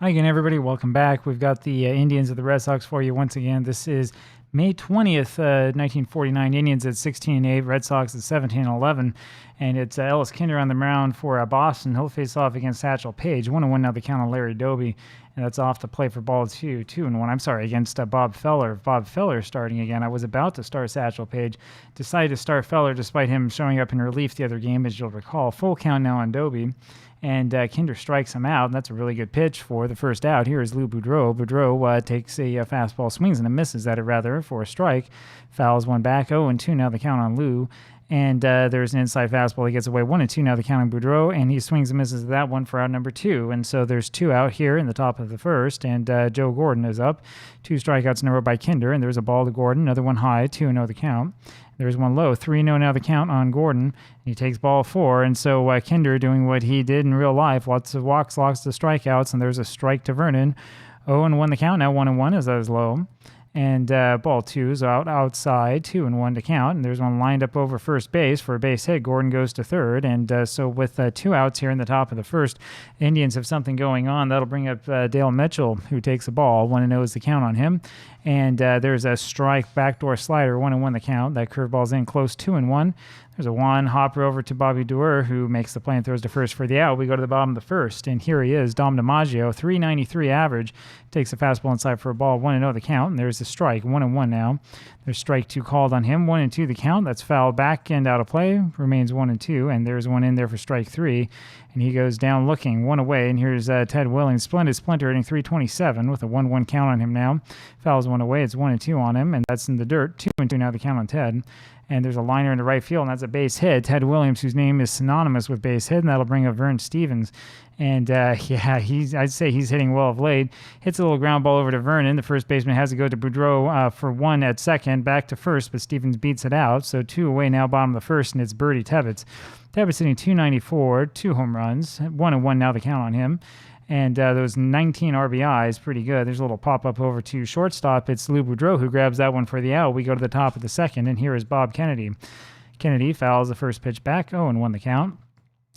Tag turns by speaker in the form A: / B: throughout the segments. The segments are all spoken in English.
A: Hi again, everybody. Welcome back. We've got the Indians of the Red Sox for you once again. This is May 20th, 1949. Indians at 16-8, Red Sox at 17-11. And it's Ellis Kinder on the mound for Boston. He'll face off against Satchel Paige. 1-1 now the count on Larry Doby. And that's off to play for ball 2-1. I'm sorry, against Bob Feller. Bob Feller starting again. I was about to start Satchel Paige. Decided to start Feller despite him showing up in relief the other game, as you'll recall. Full count now on Doby. And Kinder strikes him out. That's a really good pitch for the first out. Here is Lou Boudreau. Boudreau takes a fastball, swings and misses at it rather for a strike. Fouls one back. 0-2 now the count on Lou. And there's an inside fastball. He gets away 1-2 now the count on Boudreau. And he swings and misses that one for out number 2. And so there's 2 out here in the top of the first. And Joe Gordon is up. 2 strikeouts in a row by Kinder. And there's a ball to Gordon. Another one high. 2-0 the count. There's one low, 3-0 now the count on Gordon. He takes ball 4, and so Kinder doing what he did in real life, lots of walks, lots of strikeouts, and there's a strike to Vernon. 0-1 the count, now 1-1 as that is low. And ball 2 is outside, 2-1 to count. And there's one lined up over first base for a base hit. Gordon goes to third. And so with 2 outs here in the top of the first, Indians have something going on. That'll bring up Dale Mitchell, who takes the ball. 1-0 is the count on him. And there's a strike backdoor slider, 1-1 the count. That curveball's in close, 2-1. There's a one hopper over to Bobby Doerr, who makes the play and throws to first for the out. We go to the bottom of the first, and here he is, Dom DiMaggio, 393 average, takes a fastball inside for a ball, 1-0 the count, and there's the strike, 1-1 now. There's strike 2 called on him, 1-2 the count, that's foul back and out of play, remains 1-2, and there's one in there for strike 3, and he goes down looking, 1 away, and here's Ted Williams, splendid splinter, hitting 327 with a 1-1 count on him now. Fouls 1 away, it's 1-2 on him, and that's in the dirt, 2-2 now the count on Ted. And there's a liner in the right field, and that's a base hit. Ted Williams, whose name is synonymous with base hit, and that'll bring up Vern Stevens. And, I'd say he's hitting well of late. Hits a little ground ball over to Vernon. The first baseman has to go to Boudreau for 1 at second, back to first, but Stevens beats it out. So 2 away now, bottom of the first, and it's Bertie Tebbetts. Tebbetts hitting 294, 2 home runs, 1-1 now the count on him. And those 19 RBIs, pretty good. There's a little pop-up over to shortstop. It's Lou Boudreau who grabs that one for the out. We go to the top of the second, and here is Bob Kennedy. Kennedy fouls the first pitch back, 0-1 the count.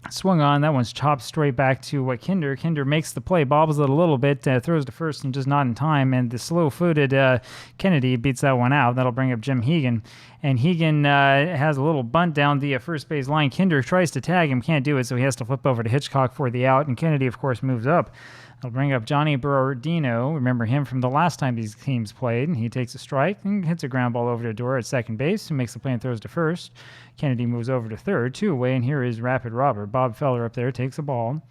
A: Swung on, that one's chopped straight back to Kinder. Kinder makes the play, bobbles it a little bit, throws to first and just not in time, and the slow-footed Kennedy beats that one out. That'll bring up Jim Hegan. And Hegan has a little bunt down the first base line. Kinder tries to tag him, can't do it, so he has to flip over to Hitchcock for the out, and Kennedy, of course, moves up. I'll bring up Johnny Berardino. Remember him from the last time these teams played. And he takes a strike and hits a ground ball over to Doerr at second base, who makes the play and throws to first. Kennedy moves over to third, 2 away, and here is Rapid Robert. Bob Feller up there takes the ball.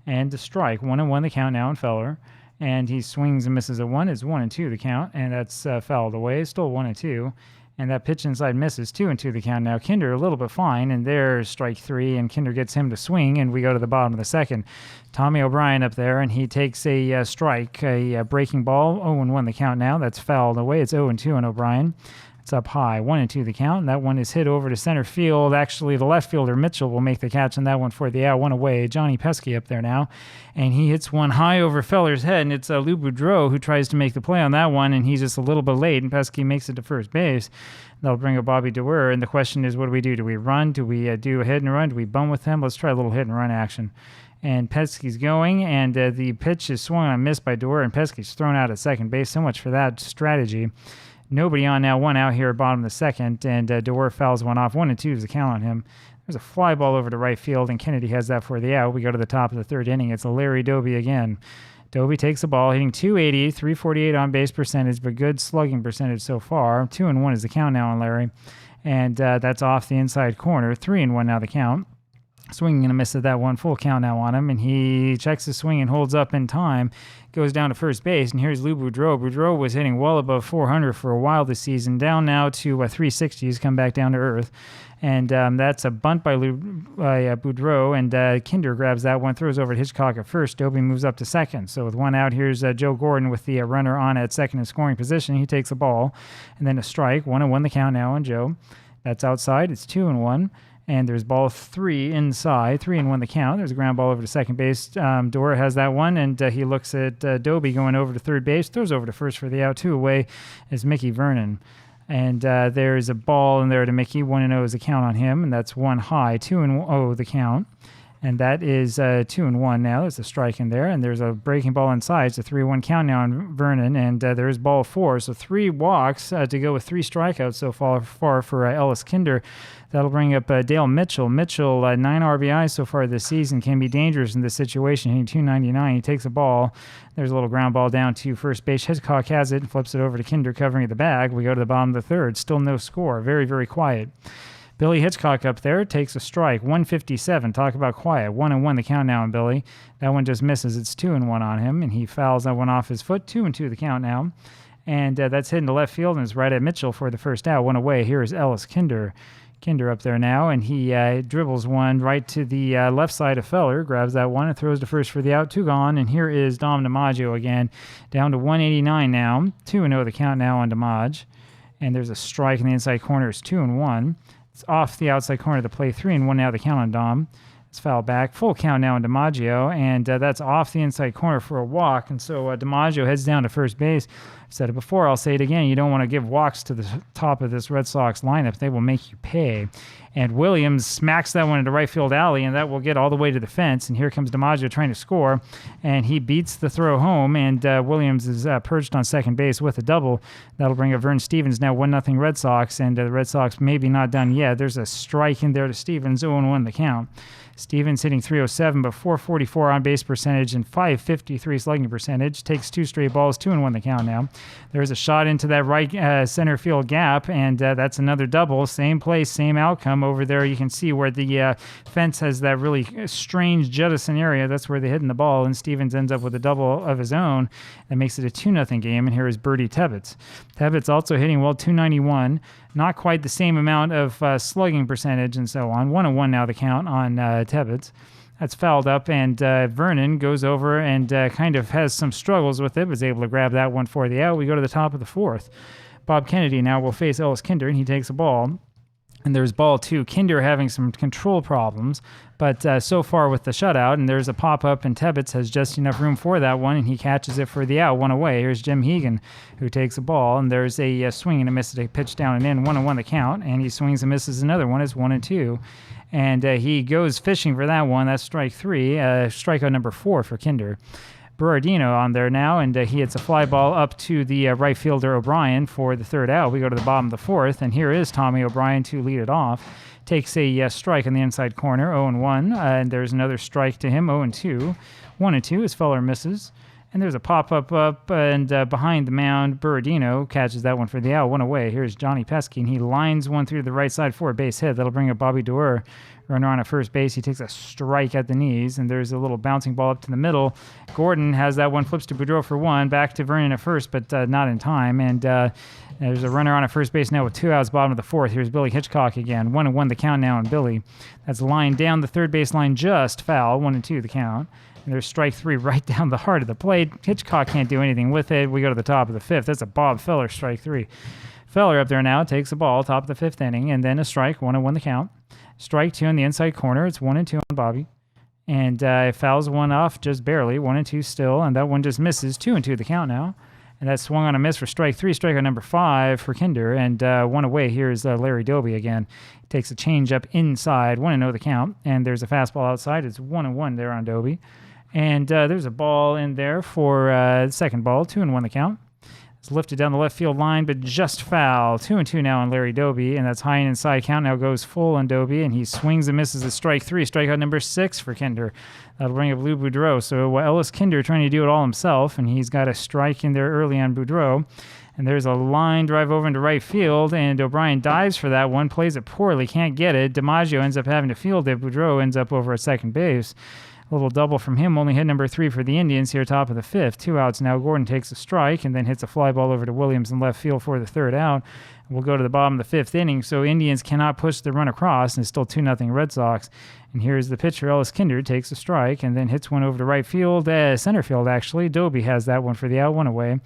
A: And the strike, 1-1 the count now on Feller. And he swings and misses a 1. It's 1-2 the count, and that's fouled away. Still 1-2. And that pitch inside misses, 2-2 the count now. Kinder a little bit fine, and there's strike 3, and Kinder gets him to swing, and we go to the bottom of the second. Tommy O'Brien up there, and he takes a strike, a breaking ball, 0-1 the count now. That's fouled away. It's 0-2 on O'Brien. It's up high, 1-2 the count, and that one is hit over to center field. Actually, the left fielder, Mitchell, will make the catch on that one for the out. 1 away, Johnny Pesky up there now, and he hits one high over Feller's head, and it's Lou Boudreau who tries to make the play on that one, and he's just a little bit late, and Pesky makes it to first base. That'll bring up Bobby Doerr, and the question is, what do we do? Do we run? Do we do a hit and run? Do we bum with him? Let's try a little hit and run action. And Pesky's going, and the pitch is swung on missed by Doerr, and Pesky's thrown out at second base. So much for that strategy. Nobody on now, 1 out here at bottom of the second, and Doerr fouls one off. 1-2 is the count on him. There's a fly ball over to right field, and Kennedy has that for the out. We go to the top of the third inning. It's a Larry Doby again. Doby takes the ball, hitting 280, 348 on base percentage, but good slugging percentage so far. 2-1 is the count now on Larry, and that's off the inside corner. 3-1 now the count. Swinging and a miss at that one, full count now on him, and he checks his swing and holds up in time, goes down to first base, and here's Lou Boudreau. Boudreau was hitting well above 400 for a while this season, down now to 360. He's come back down to earth, and that's a bunt by Boudreau, and Kinder grabs that one, throws over to Hitchcock at first. Doby moves up to second, so with 1 out, here's Joe Gordon with the runner on at second in scoring position. He takes the ball, and then a strike, 1-1 the count now on Joe. That's outside, it's 2-1. And there's ball 3 inside, 3-1 the count. There's a ground ball over to second base. Doerr has that one, and he looks at Doby going over to third base, throws over to first for the out. 2 away is Mickey Vernon. And there's a ball in there to Mickey. 1-0 is the count on him, and that's 1 high, 2-0 the count. And that is 2-1 now. There's a strike in there, and there's a breaking ball inside. It's a 3-1 count now on Vernon, and there's ball 4. So 3 walks to go with 3 strikeouts so far for Ellis Kinder. That'll bring up Dale Mitchell. Mitchell, 9 RBIs so far this season, can be dangerous in this situation, hitting 299. He takes a ball. There's a little ground ball down to first base. Hitchcock has it and flips it over to Kinder, covering at the bag. We go to the bottom of the third. Still no score. Very, very quiet. Billy Hitchcock up there takes a strike, 157. Talk about quiet. 1-1 the count now on Billy. That one just misses. It's 2-1 on him, and he fouls that one off his foot. 2-2 the count now. And that's hit into left field and is right at Mitchell for the first out. One away. Here is Ellis Kinder. Kinder up there now, and he dribbles one right to the left side of Feller, grabs that one and throws to first for the out. 2 gone, and here is Dom DiMaggio again, down to 189 now. 2-0 the count now on DiMaggio. And there's a strike in the inside corner. It's 2-1. It's off the outside corner of the play. 3-1 now the count on Dom. It's foul back. Full count now on DiMaggio, and that's off the inside corner for a walk. And so DiMaggio heads down to first base. I've said it before, I'll say it again. You don't want to give walks to the top of this Red Sox lineup. They will make you pay. And Williams smacks that one into right field alley, and that will get all the way to the fence. And here comes DiMaggio trying to score, and he beats the throw home, and Williams is perched on second base with a double. That'll bring up Vern Stevens, now 1-0 Red Sox, and the Red Sox maybe not done yet. There's a strike in there to Stevens, 0-1 the count. Stevens hitting 307, but 444 on base percentage and 553 slugging percentage. Takes 2 straight balls, 2-1 the count now. There's a shot into that right center field gap, and that's another double. Same place, same outcome. Over there you can see where the fence has that really strange jettison area. That's where they're hitting the ball, and Stevens ends up with a double of his own. That makes it a 2-0 game, and here is Bertie Tebbets. Tebbets also hitting well, 291. Not quite the same amount of slugging percentage and so on. 1-1 now the count on Tebbets. That's fouled up, and Vernon goes over and kind of has some struggles with it, was able to grab that one for the out. We go to the top of the fourth. Bob Kennedy now will face Ellis Kinder, and he takes a ball. And there's ball 2. Kinder having some control problems, but so far with the shutout, and there's a pop-up, and Tebbets has just enough room for that one, and he catches it for the out. 1 away. Here's Jim Hegan, who takes a ball, and there's a swing and a miss, a pitch down and in. 1-1 the count, and he swings and misses another one. It's 1-2. And he goes fishing for that one. That's strike 3, strikeout number 4 for Kinder. Berardino on there now, and he hits a fly ball up to the right fielder O'Brien for the third out. We go to the bottom of the fourth, and here is Tommy O'Brien to lead it off. Takes a strike in the inside corner, 0-1, and there's another strike to him, 0-2. 1-2 as Feller misses. And there's a pop-up up and behind the mound. Berardino catches that one for the out. 1 away. Here's Johnny Pesky, and he lines one through the right side for a base hit. That'll bring up Bobby Doerr, runner on at first base. He takes a strike at the knees, and there's a little bouncing ball up to the middle. Gordon has that one, flips to Boudreau for 1. Back to Vernon at first, but not in time. And there's a runner on at first base now with 2 outs, bottom of the fourth. Here's Billy Hitchcock again. 1-1 the count now on Billy. That's lined down the third base line, just foul. 1-2 the count. And there's strike 3 right down the heart of the plate. Hitchcock can't do anything with it. We go to the top of the fifth. That's a Bob Feller strike 3. Feller up there now takes the ball, top of the fifth inning, and then a strike, 1-1 the count. Strike 2 in the inside corner. It's 1-2 on Bobby. And fouls one off just barely, 1-2 still, and that one just misses. 2-2 the count now. And that swung on a miss for strike 3, strikeout number 5 for Kinder, and 1 away. Here's Larry Doby again. Takes a change up inside, 1-0 the count, and there's a fastball outside. It's 1-1 there on Doby. And there's a ball in there for the second ball, 2-1 the count. It's lifted down the left field line, but just foul. 2-2 now on Larry Doby, and that's high and inside. Count now goes full on Doby, and he swings and misses a strike 3, strikeout number 6 for Kinder. That'll bring up Lou Boudreau. So Ellis Kinder trying to do it all himself, and he's got a strike in there early on Boudreau. And there's a line drive over into right field, and O'Brien dives for that one, plays it poorly, can't get it. DiMaggio ends up having to field it. Boudreau ends up over at second base. A little double from him, only hit number 3 for the Indians here, top of the fifth. 2 outs now. Gordon takes a strike and then hits a fly ball over to Williams in left field for the third out. We'll go to the bottom of the fifth inning, so Indians cannot push the run across, and it's still 2-0 Red Sox. And here's the pitcher, Ellis Kinder, takes a strike and then hits one over to right field, center field actually. Doby has that one for the out, 1 away.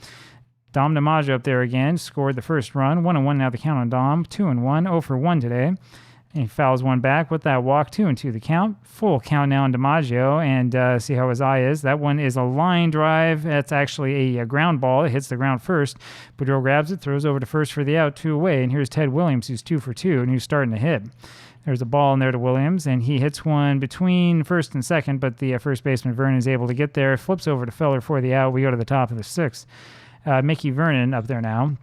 A: Dom DiMaggio up there again, scored the first run. 1-1 now the count on Dom. 2-1, 0-for-1 today. And he fouls one back with that walk, 2-2 the count. Full count now on DiMaggio, and see how his eye is. That one is a line drive. That's actually a ground ball. It hits the ground first. Boudreau grabs it, throws over to first for the out, 2 away. And here's Ted Williams, who's 2 for 2, and who's starting to hit. There's a ball in there to Williams, and he hits one between first and second, but the first baseman Vernon is able to get there. Flips over to Feller for the out. We go to the top of the sixth. Mickey Vernon up there now.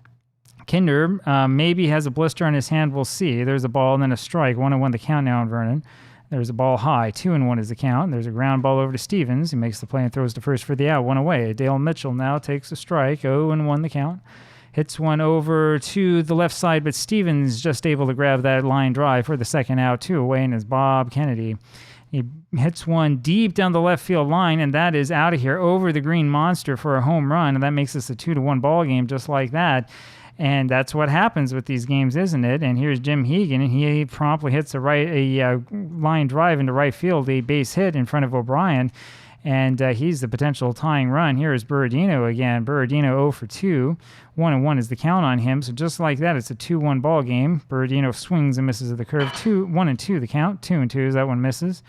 A: Kinder maybe has a blister on his hand. We'll see. There's a ball and then a strike. 1-1 the count now on Vernon. There's a ball high. 2-1 is the count. There's a ground ball over to Stevens. He makes the play and throws to first for the out. 1 away. Dale Mitchell now takes a strike. 0-1 the count. Hits one over to the left side, but Stevens just able to grab that line drive for the second out. 2 away, and it's Bob Kennedy. He hits one deep down the left field line, and that is out of here over the green monster for a home run, and that makes this a 2-1 ball game just like that. And that's what happens with these games, isn't it? And here's Jim Hegan, and he promptly hits a line drive into right field, a base hit in front of O'Brien. And he's the potential tying run. Here is Berardino again. Berardino 0 for 2. 1-1 is the count on him. So just like that, it's a 2-1 ball game. Berardino swings and misses at the curve. 1-2 the count. 2-2 as that one misses.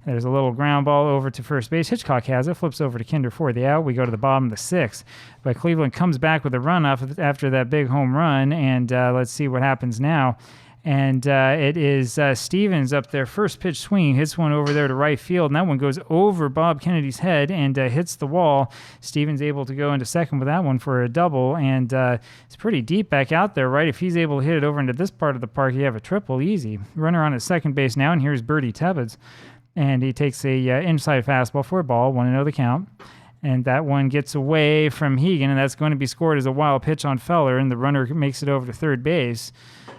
A: There's a little ground ball over to first base. Hitchcock has it. Flips over to Kinder for the out. We go to the bottom of the sixth. But Cleveland comes back with a run after that big home run. And let's see what happens now. And it is Stevens up there. First pitch swing. Hits one over there to right field. And that one goes over Bob Kennedy's head and hits the wall. Stevens able to go into second with that one for a double. And it's pretty deep back out there, right? If he's able to hit it over into this part of the park, you have a triple easy. Runner on his second base now. And here's Bertie Tebbets. And he takes a inside fastball for a ball. 1-0 the count. And that one gets away from Hegan. And that's going to be scored as a wild pitch on Feller. And the runner makes it over to third base.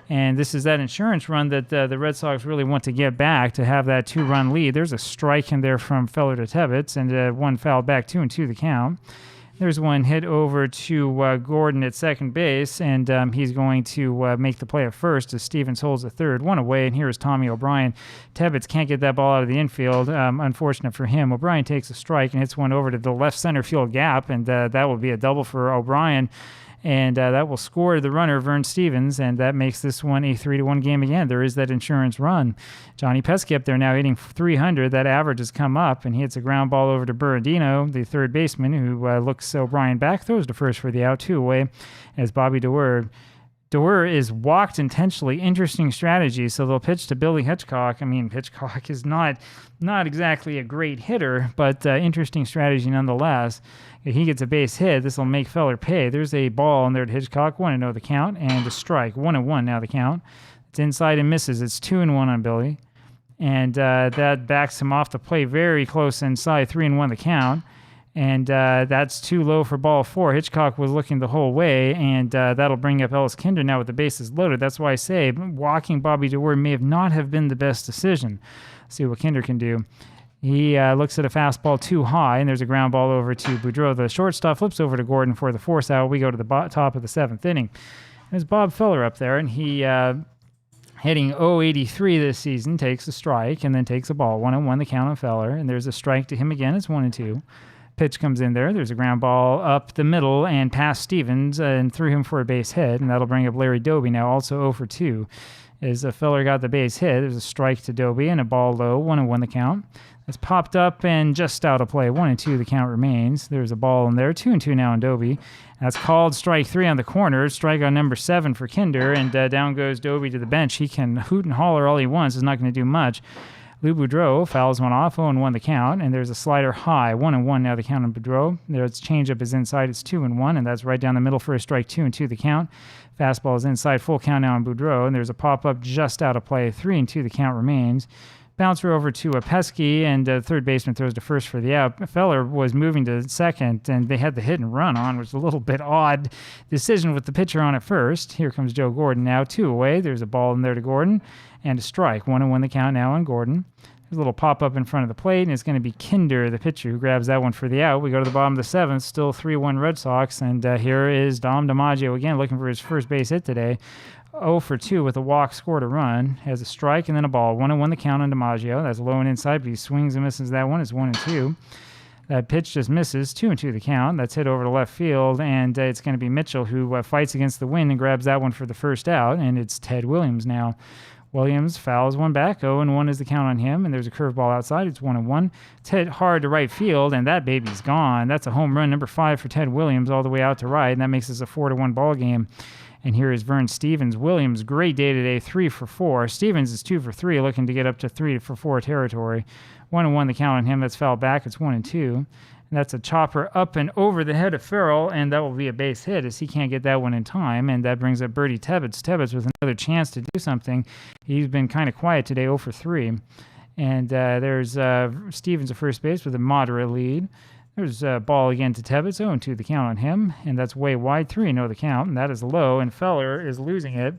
A: And this is that insurance run that the Red Sox really want to get back to have that 2-run lead. There's a strike in there from Feller to Tebbets, and one foul back, 2-2 the count. There's one hit over to Gordon at second base, and he's going to make the play at first as Stevens holds the third. 1 away, and here is Tommy O'Brien. Tebbets can't get that ball out of the infield. Unfortunate for him. O'Brien takes a strike and hits one over to the left center field gap, and that will be a double for O'Brien. And that will score the runner, Vern Stevens, and that makes this one a 3-1 game again. There is that insurance run. Johnny Pesky up there now hitting 300. That average has come up, and he hits a ground ball over to Berardino, the third baseman, who looks O'Brien back, throws to first for the out. 2 away as Bobby DeWer. DeWer is walked intentionally. Interesting strategy. So they'll pitch to Billy Hitchcock. I mean, Hitchcock is not exactly a great hitter, but interesting strategy nonetheless. If he gets a base hit, this will make Feller pay. There's a ball in there to Hitchcock. 1-0 the count, and a strike. 1-1 now the count. It's inside and misses. It's 2-1 on Billy. And that backs him off the plate very close inside. 3-1 the count. And that's too low for ball 4. Hitchcock was looking the whole way, and that'll bring up Ellis Kinder now with the bases loaded. That's why I say walking Bobby DeWer may not have been the best decision. Let's see what Kinder can do. He looks at a fastball too high, and there's a ground ball over to Boudreau. The shortstop flips over to Gordon for the force out. We go to the top of the seventh inning. There's Bob Feller up there, and he hitting .083 this season, takes a strike, and then takes a ball. 1-1 the count on Feller, and there's a strike to him again. It's 1-2. Pitch comes in there. There's a ground ball up the middle and past Stevens and through him for a base hit, and that'll bring up Larry Doby now, also 0 for 2. As Feller got the base hit, there's a strike to Doby and a ball low. 1-1 the count. It's popped up and just out of play. 1-2 the count remains. There's a ball in there. 2-2 now on Doby. That's called strike 3 on the corner. Strike on number 7 for Kinder, and down goes Doby to the bench. He can hoot and holler all he wants. It's not going to do much. Lou Boudreau fouls one off, 0-1 the count, and there's a slider high. 1-1 now the count on Boudreau. There's changeup is inside. It's 2-1, and that's right down the middle for a strike. 2-2 the count. Fastball is inside. Full count now on Boudreau, and there's a pop-up just out of play. 3-2 the count remains. Bouncer over to Pesky, and third baseman throws to first for the out. Feller was moving to second, and they had the hit and run on, which is a little bit odd decision with the pitcher on at first. Here comes Joe Gordon now. 2 away. There's a ball in there to Gordon, and a strike. 1-1 the count now on Gordon. There's a little pop-up in front of the plate, and it's going to be Kinder, the pitcher, who grabs that one for the out. We go to the bottom of the seventh, still 3-1 Red Sox, and here is Dom DiMaggio again looking for his first base hit today. 0 for 2 with a walk, scored a run, has a strike and then a ball. 1-1 the count on DiMaggio. That's low and inside, but he swings and misses that one. It's 1-2. That pitch just misses. 2-2 the count. That's hit over to left field, and it's going to be Mitchell who fights against the wind and grabs that one for the first out, and it's Ted Williams now. Williams fouls one back. 0-1 is the count on him, and there's a curveball outside. It's 1-1. It's hit hard to right field, and that baby's gone. That's a home run, number 5 for Ted Williams, all the way out to right, and that makes this a 4-1 ball game. And here is Vern Stevens. Williams, great day today, 3 for 4. Stevens is 2 for 3, looking to get up to 3 for 4 territory. 1-1 the count on him. That's fouled back. It's 1-2. And that's a chopper up and over the head of Farrell, and that will be a base hit as he can't get that one in time. And that brings up Bertie Tebbetts. Tebbetts with another chance to do something. He's been kind of quiet today, 0 for 3. And there's Stevens at first base with a moderate lead. There's a ball again to Tebbetts, 0-2 the count on him, and that's way wide, 3-0 the count, and that is low, and Feller is losing it.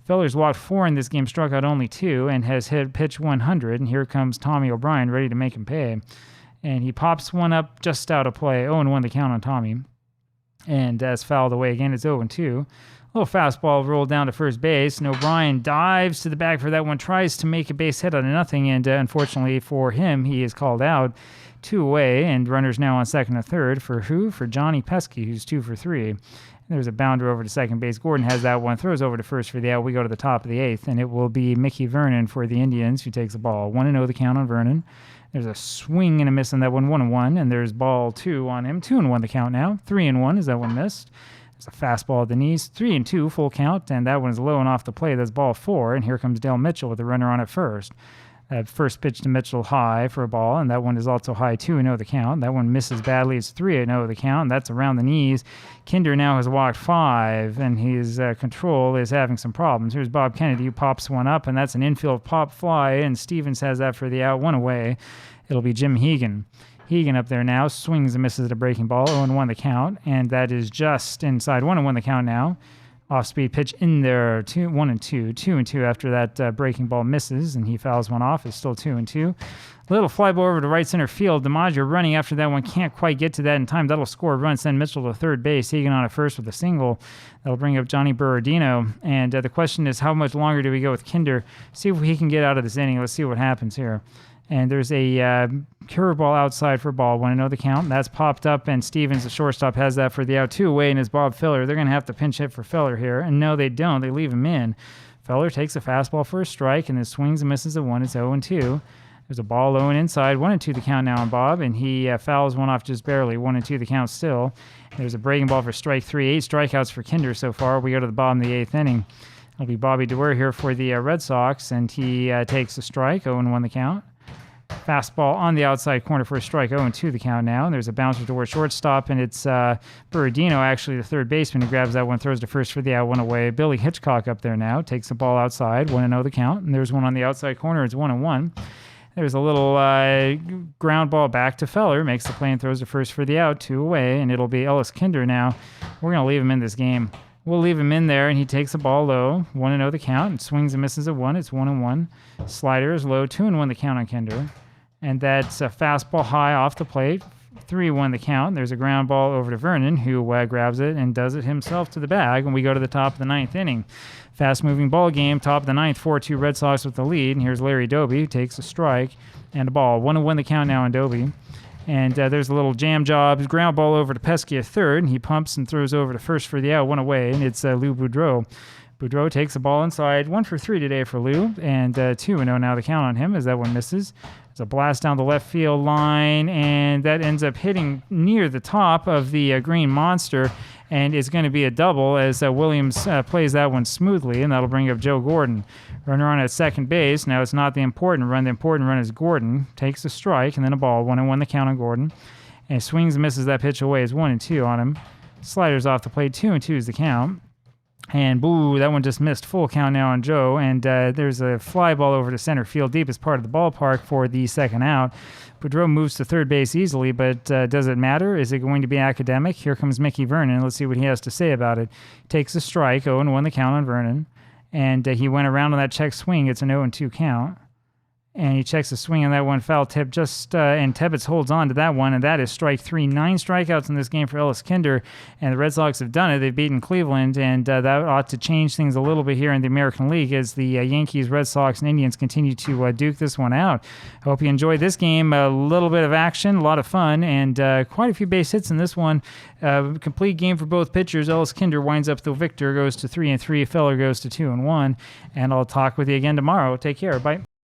A: Feller's walked 4 in this game, struck out only 2, and has hit pitch 100, and here comes Tommy O'Brien ready to make him pay. And he pops one up just out of play, 0-1 the count on Tommy, and that's fouled away again, it's 0-2. A little fastball rolled down to first base, and O'Brien dives to the bag for that one, tries to make a base hit out of nothing, and unfortunately for him, he is called out. 2 away, and runners now on second and third for who? For Johnny Pesky, who's 2 for 3. And there's a bounder over to second base. Gordon has that one, throws over to first for the out. We go to the top of the 8th, and it will be Mickey Vernon for the Indians, who takes the ball. 1-0 the count on Vernon. There's a swing and a miss on that one, 1-1, and there's ball 2 on him. 2-1 the count now. 3-1 is that one missed. There's a fastball at the knees. 3-2 full count, and that one's low and off the plate. That's ball 4, and here comes Dale Mitchell with the runner on at first. First pitch to Mitchell high for a ball, and that one is also high, 2-0 the count. That one misses badly. It's 3-0 the count, and that's around the knees. Kinder now has walked 5, and his control is having some problems. Here's Bob Kennedy, who pops one up, and that's an infield pop fly, and Stevens has that for the out, 1 away. It'll be Jim Hegan. Hegan up there now, swings and misses at a breaking ball, 0-1 the count, and that is just inside, 1-1 the count now. Off-speed pitch in there, 1-2, 2-2 after that breaking ball misses, and he fouls one off. It's still 2-2. Little fly ball over to right center field. DiMaggio running after that one, can't quite get to that in time. That'll score a run, send Mitchell to third base. Hegan on at first with a single. That'll bring up Johnny Berardino. And the question is, how much longer do we go with Kinder? See if he can get out of this inning. Let's see what happens here. And there's a curveball outside for ball, 1-0 the count. That's popped up, and Stevens, the shortstop, has that for the out, 2 away, and it's Bob Feller. They're going to have to pinch hit for Feller here. And no, they don't. They leave him in. Feller takes a fastball for a strike, and then swings and misses a 1. It's 0-2. There's a ball low and inside, 1-2 the count now on Bob, and he fouls one off just barely, 1-2 the count still. There's a breaking ball for strike 3. 8 strikeouts for Kinder so far. We go to the bottom of the 8th inning. It'll be Bobby DeWeer here for the Red Sox, and he takes a strike, 0-1 the count. Fastball on the outside corner for a strike, 0-2 the count now. And there's a bouncer toward shortstop, and it's Berardino, actually the third baseman, who grabs that one, throws to first for the out, 1 away. Billy Hitchcock up there now, takes the ball outside, 1-0 the count. And there's one on the outside corner, it's 1-1. There's a little ground ball back to Feller, makes the play and throws to first for the out, 2 away, and it'll be Ellis Kinder now. We're going to leave him in this game. We'll leave him in there, and he takes the ball low, 1-0 the count, and swings and misses a 1. It's 1-1. Slider is low, 2-1 the count on Kinder. And that's a fastball high off the plate, 3-1 the count. There's a ground ball over to Vernon, who grabs it and does it himself to the bag, and we go to the top of the 9th inning. Fast-moving ball game, top of the 9th, 4-2 Red Sox with the lead, and here's Larry Doby, who takes a strike and a ball. 1-1 the count now on Doby. And there's a little jam job, ground ball over to Pesky at third, and he pumps and throws over to first for the out, 1 away, and it's Lou Boudreau. Boudreau takes the ball inside, 1 for 3 today for Lou, and 2-0 now the count on him as that one misses. There's a blast down the left field line, and that ends up hitting near the top of the Green Monster, and it's going to be a double as Williams plays that one smoothly, and that'll bring up Joe Gordon. Runner on at second base. Now it's not the important run. The important run is Gordon. Takes a strike, and then a ball. 1-1 the count on Gordon. And swings and misses that pitch away. It's 1-2 on him. Sliders off the plate. 2-2 is the count. And boo, that one just missed. Full count now on Joe. And there's a fly ball over to center field, deepest part of the ballpark for the second out. Boudreau moves to third base easily, but does it matter? Is it going to be academic? Here comes Mickey Vernon. Let's see what he has to say about it. Takes a strike, 0-1 the count on Vernon. And he went around on that check swing. It's an 0-2 count. And he checks the swing on that one, foul tip just, and Tebbetts holds on to that one, and that is strike 3. 9 strikeouts in this game for Ellis Kinder, and the Red Sox have done it. They've beaten Cleveland, and that ought to change things a little bit here in the American League as the Yankees, Red Sox, and Indians continue to duke this one out. I hope you enjoyed this game. A little bit of action, a lot of fun, and quite a few base hits in this one. Complete game for both pitchers. Ellis Kinder winds up the victor, goes to 3-3. Feller goes to 2-1, and I'll talk with you again tomorrow. Take care. Bye.